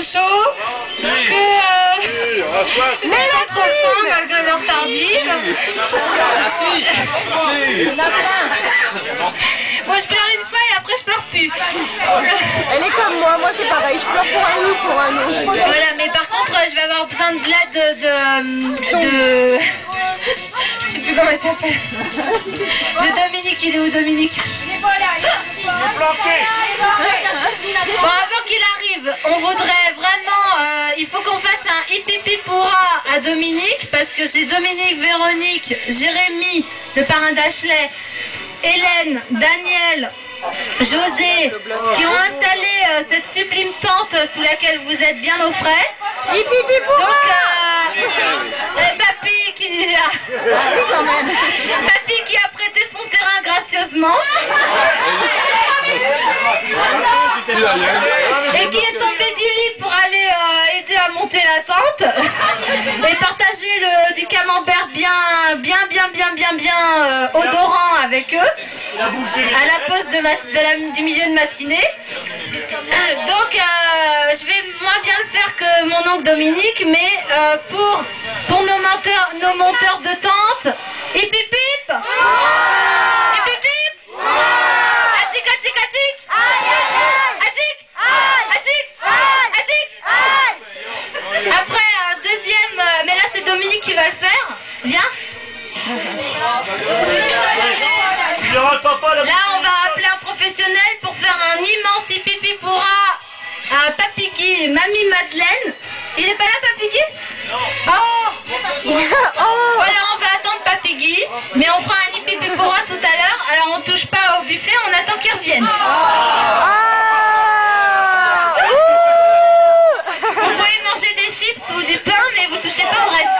chaud, que mais pas trop faim malgré l'heure tardive. Moi je pleure une fois et après je pleure plus. Elle est comme moi c'est pareil, je pleure pour un loup, pour un autre. Voilà, mais par contre je vais avoir besoin de l'aide de... Je sais plus comment il s'appelle. De Dominique, il est où Dominique? Il est pas là, il est planqué. Bon, avant qu'il arrive, on voudrait vraiment, il faut qu'on fasse un hippie pourra à Dominique, parce que c'est Dominique, Véronique, Jérémy, le parrain d'Ashley, Hélène, Daniel, José, qui ont installé cette sublime tente sous laquelle vous êtes bien au frais. Donc, Papy qui a prêté son terrain gracieusement. Et qui est tombé du lit pour aller aider à monter la tente. Et partager du camembert bien odorant avec eux. À la pause du milieu de matinée. Donc je vais moins bien le faire que mon oncle Dominique, mais pour nos monteurs de tente, hip hip hip, hip hip hip, atchik atchik atchik, atchik atchik atchik. Après un deuxième, mais là c'est Dominique qui va le faire. Viens. Là, on va appeler un professionnel pour faire un immense hippie pourra à Papy Guy et Mamie Madeleine. Il est pas là, Papy Guy? Non. Voilà, on va attendre Papy Guy, mais on fera un hippie pourra tout à l'heure. Alors, on touche pas au buffet, on attend qu'il revienne. Vous pouvez manger des chips ou du pain, mais vous touchez pas au reste.